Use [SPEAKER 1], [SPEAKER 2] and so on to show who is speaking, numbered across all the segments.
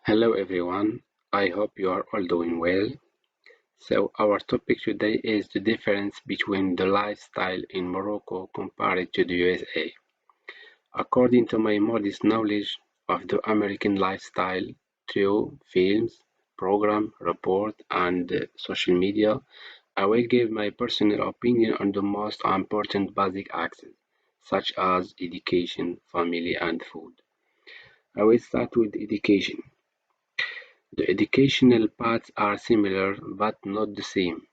[SPEAKER 1] Hello everyone, I hope you are all doing well. So our topic today is the difference between the lifestyle in Morocco compared to the USA. According to my modest knowledge of the American lifestyle through films, program, report and social media, I will give my personal opinion on the most important basic axes such as education, family and food. I will start with education. The educational paths are similar but not the same.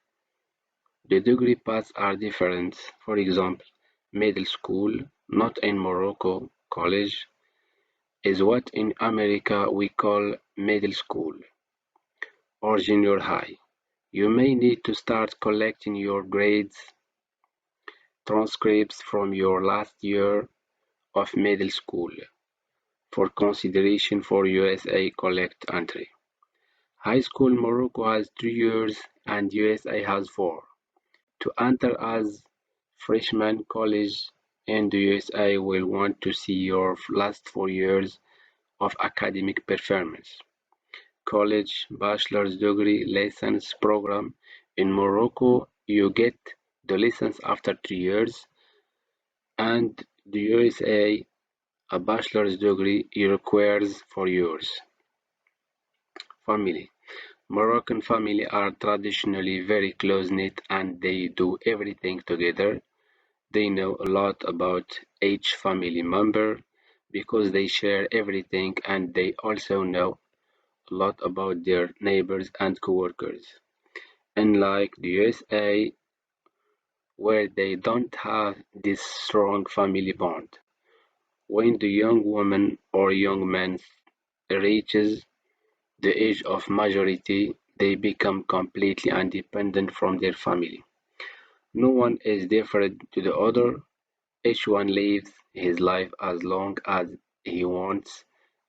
[SPEAKER 1] The degree paths are different. For example, middle school, not in Morocco, college, is what in America we call middle school or junior high. You may need to start collecting your grades, transcripts from your last year of middle school for consideration for USA collect entry. High school Morocco has 3 years and USA has 4. To enter as freshman college in the USA will want to see your last 4 years of academic performance. College bachelor's degree license program in Morocco you get the license after 3 years and the USA a bachelor's degree requires 4 years. Family. Moroccan family are traditionally very close-knit and they do everything together. They know a lot about each family member because they share everything and they also know a lot about their neighbors and coworkers. Unlike the USA, where they don't have this strong family bond, when the young woman or young man reaches the age of majority, they become completely independent from their family. No one is different to the other. Each one lives his life as long as he wants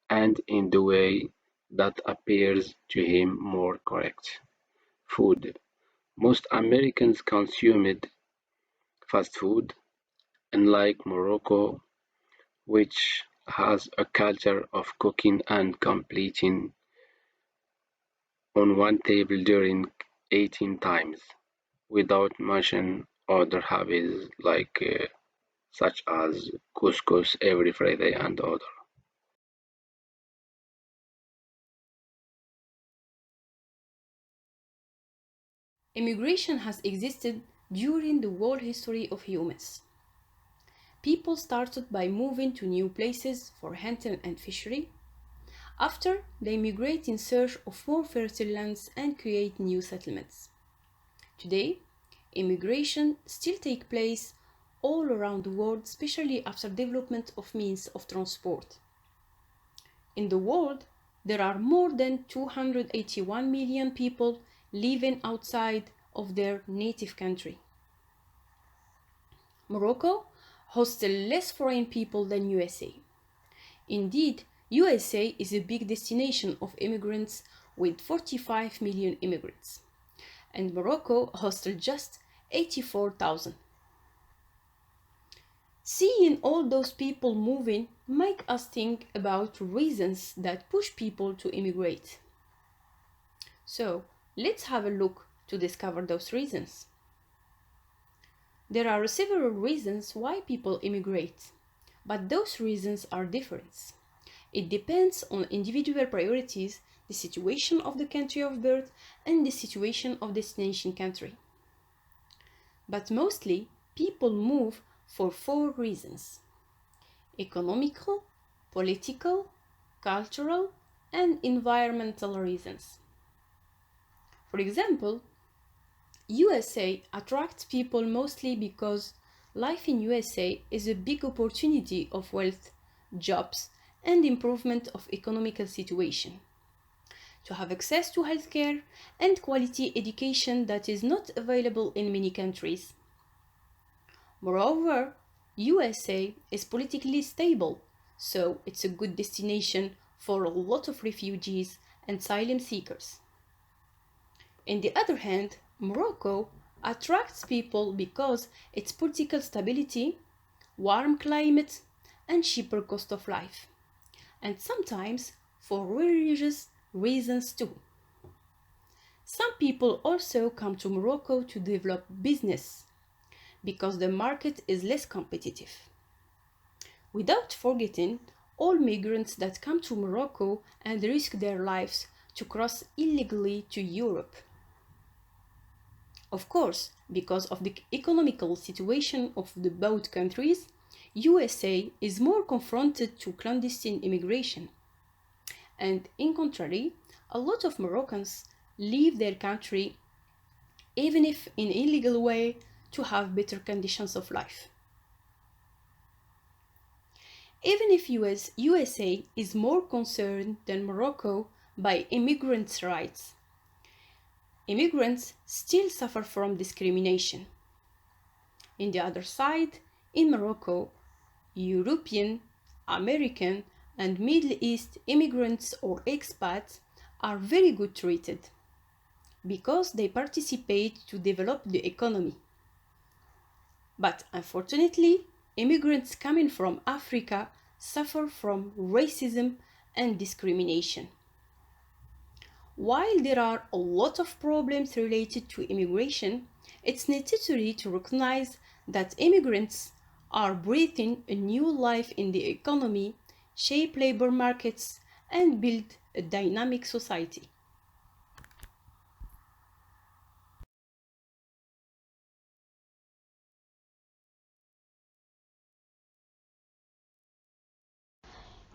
[SPEAKER 1] and in the way that appears to him more correct. Food. Most Americans consumed fast food, unlike Morocco, which has a culture of cooking and completing on one table during 18 times, without mention other habits such as couscous every Friday and other.
[SPEAKER 2] Immigration has existed during the whole history of humans. People started by moving to new places for hunting and fishery. After, they migrate in search of more fertile lands and create new settlements. Today, immigration still takes place all around the world, especially after development of means of transport. In the world, there are more than 281 million people living outside of their native country. Morocco hosts less foreign people than USA. Indeed, USA is a big destination of immigrants with 45 million immigrants, and Morocco hosts just 84,000. Seeing all those people moving make us think about reasons that push people to immigrate. So, let's have a look to discover those reasons. There are several reasons why people immigrate, but those reasons are different. It depends on individual priorities, the situation of the country of birth, and the situation of destination country. But mostly, people move for four reasons: economical, political, cultural, and environmental reasons. For example, USA attracts people mostly because life in USA is a big opportunity of wealth, jobs, and improvement of economical situation. To have access to healthcare and quality education that is not available in many countries. Moreover, USA is politically stable, so it's a good destination for a lot of refugees and asylum seekers. On the other hand, Morocco attracts people because its political stability, warm climate, and cheaper cost of life, and sometimes for religious reasons too. Some people also come to Morocco to develop business because the market is less competitive. Without forgetting all migrants that come to Morocco and risk their lives to cross illegally to Europe. Of course, because of the economical situation of the both countries, USA is more confronted to clandestine immigration. And in contrary, a lot of Moroccans leave their country even if in illegal way to have better conditions of life. Even if USA is more concerned than Morocco by immigrants' rights, immigrants still suffer from discrimination. On the other side, in Morocco, European, American, and Middle East immigrants or expats are very good treated because they participate to develop the economy. But unfortunately, immigrants coming from Africa suffer from racism and discrimination. While there are a lot of problems related to immigration, it's necessary to recognize that immigrants are breathing a new life in the economy, shape labor markets, and build a dynamic society.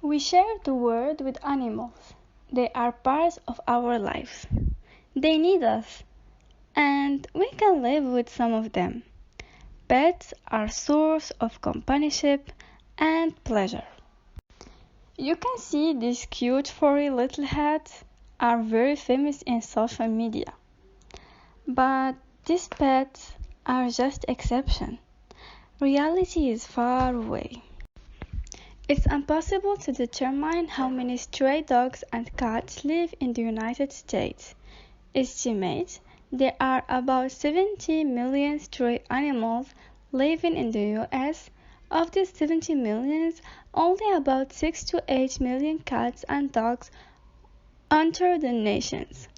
[SPEAKER 3] We share the world with animals. They are parts of our lives. They need us, and we can live with some of them. Pets are source of companionship and pleasure. You can see these cute furry little hats are very famous in social media. But these pets are just exception. Reality is far away. It's impossible to determine how many stray dogs and cats live in the United States. Estimates there are about 70 million stray animals living in the US. Of these 70 millions, only about 6 to 8 million cats and dogs enter the nations.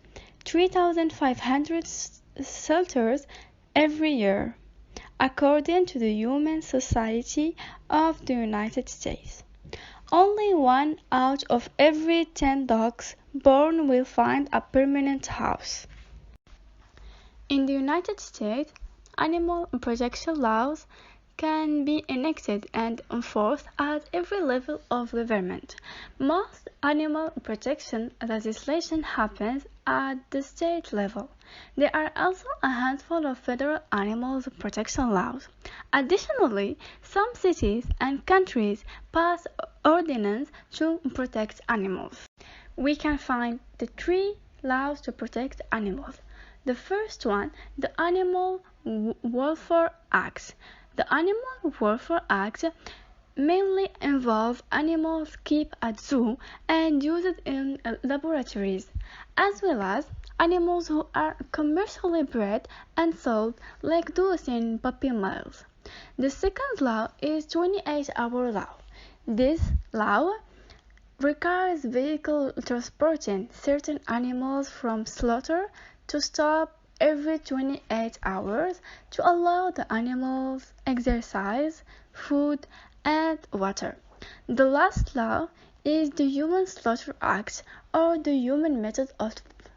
[SPEAKER 3] 3,500 shelters every year, according to the Humane Society of the United States. Only 1 out of every 10 dogs born will find a permanent house. In the United States, animal protection laws can be enacted and enforced at every level of government. Most animal protection legislation happens at the state level. There are also a handful of federal animal protection laws. Additionally, some cities and countries pass ordinances to protect animals. We can find the 3 laws to protect animals. The first one, the Animal Welfare Act. The Animal Welfare Act mainly involves animals kept at zoo and used in laboratories, as well as animals who are commercially bred and sold like those in puppy mills. The second law is 28-hour law. This law requires vehicles transporting certain animals from slaughter to stop every 28 hours to allow the animals exercise, food, and water. The last law is the Human Slaughter Act or the Human Method of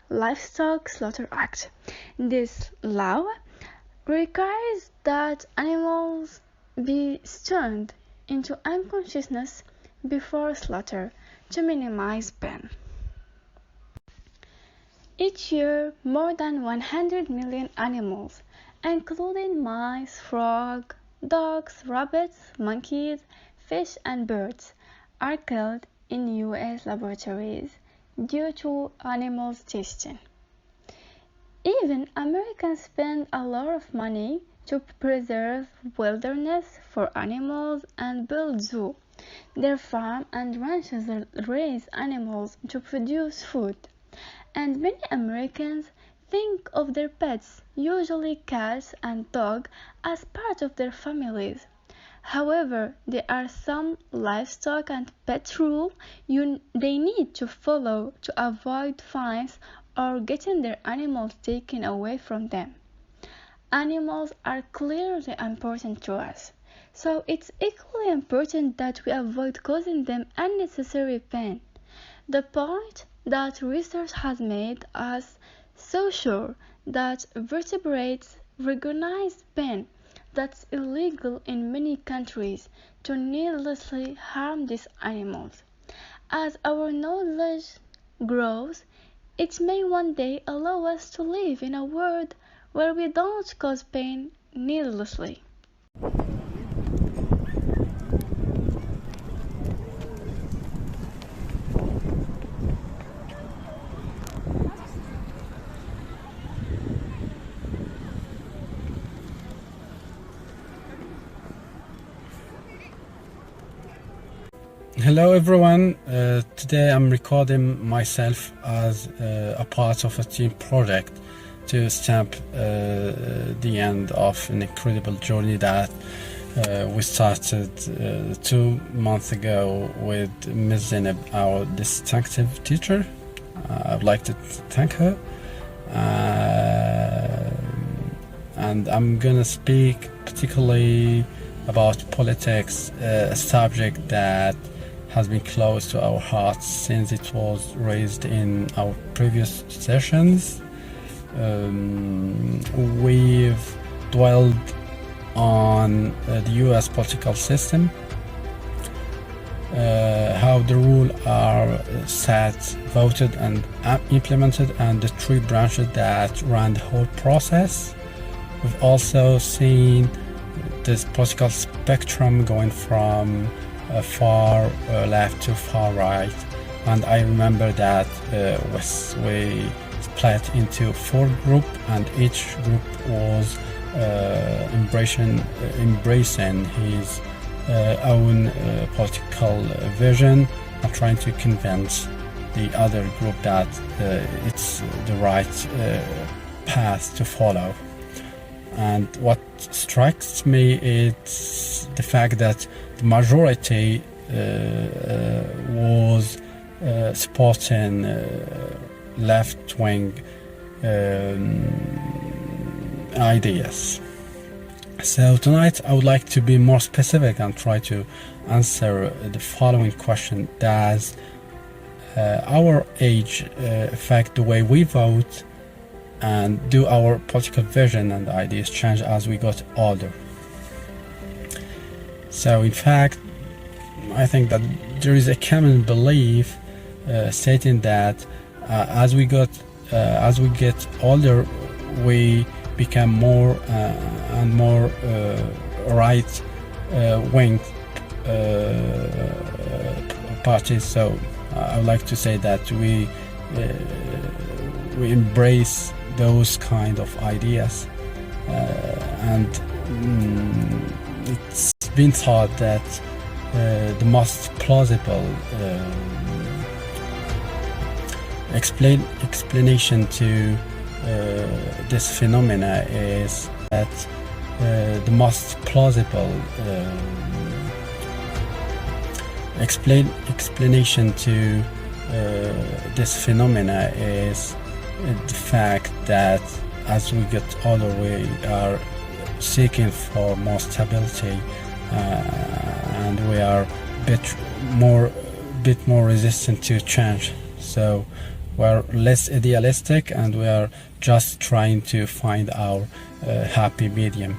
[SPEAKER 3] Livestock Slaughter Act. This law requires that animals be stunned into unconsciousness before slaughter to minimize pain. Each year, more than 100 million animals, including mice, frogs, dogs, rabbits, monkeys, fish, and birds, are killed in US laboratories due to animals testing. Even Americans spend a lot of money to preserve wilderness for animals and build zoos. Their farm and ranches raise animals to produce food. And many Americans think of their pets, usually cats and dogs, as part of their families. However, there are some livestock and pet rules they need to follow to avoid fines or getting their animals taken away from them. Animals are clearly important to us, so it's equally important that we avoid causing them unnecessary pain. The point that research has made us so sure that vertebrates recognize pain that's illegal in many countries to needlessly harm these animals. As our knowledge grows, it may one day allow us to live in a world where we don't cause pain needlessly.
[SPEAKER 4] Hello everyone, today I'm recording myself as a part of a team project to stamp the end of an incredible journey that we started 2 months ago with Ms. Zainab, our distinctive teacher. I'd like to thank her, and I'm gonna speak particularly about politics, a subject that has been close to our hearts since it was raised in our previous sessions. We've dwelled on the US political system, how the rules are set, voted, and implemented, and the three branches that run the whole process. We've also seen this political spectrum going from far left to far right, and I remember that we split into 4 groups, and each group was embracing his own political vision and trying to convince the other group that it's the right path to follow. And what strikes me is the fact that the majority was supporting left-wing ideas. So tonight I would like to be more specific and try to answer the following question: does our age affect the way we vote, and do our political vision and ideas change as we got older? So in fact, I think that there is a common belief stating that as we get older, we become more and more right wing parties. So I would like to say that we embrace those kind of ideas, and it's been thought that the most plausible explanation to this phenomena is that the most plausible explanation to this phenomena is the fact that as we get older, we are seeking for more stability, and we are a bit more resistant to change. So we're less idealistic, and we are just trying to find our happy medium.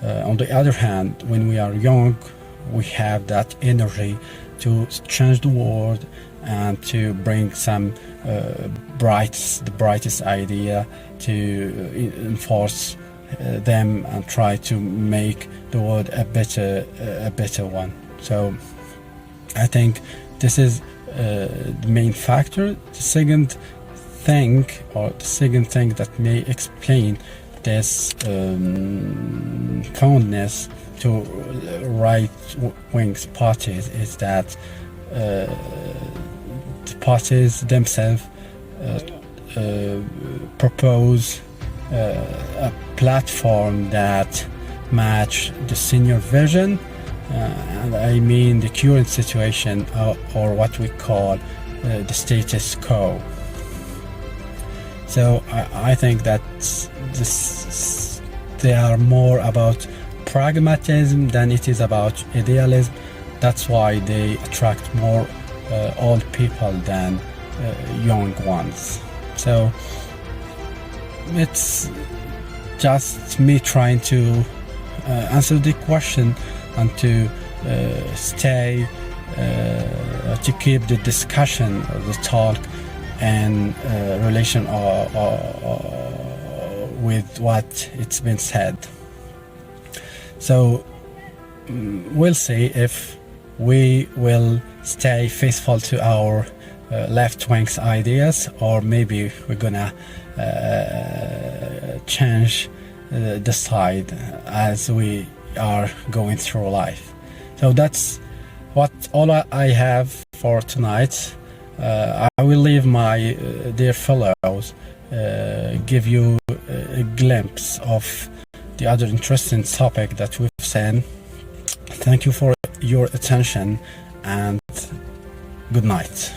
[SPEAKER 4] On the other hand, when we are young, we have that energy to change the world and to bring some the brightest idea, to enforce them and try to make the world a better one. So I think this is the main factor. The second thing that may explain this fondness to right-wing parties is that the parties themselves propose a platform that match the senior vision and I mean the current situation, or what we call the status quo. So I think that they are more about pragmatism than it is about idealism. That's why they attract more old people than young ones. So it's just me trying to answer the question and to to keep the discussion or the talk in relation with what it's been said. So we'll see if we will stay faithful to our left-wing's ideas, or maybe we're gonna change the side as we are going through life. So that's all I have for tonight. I will leave my dear fellows give you a glimpse of the other interesting topic that we've seen. Thank you for your attention, and good night.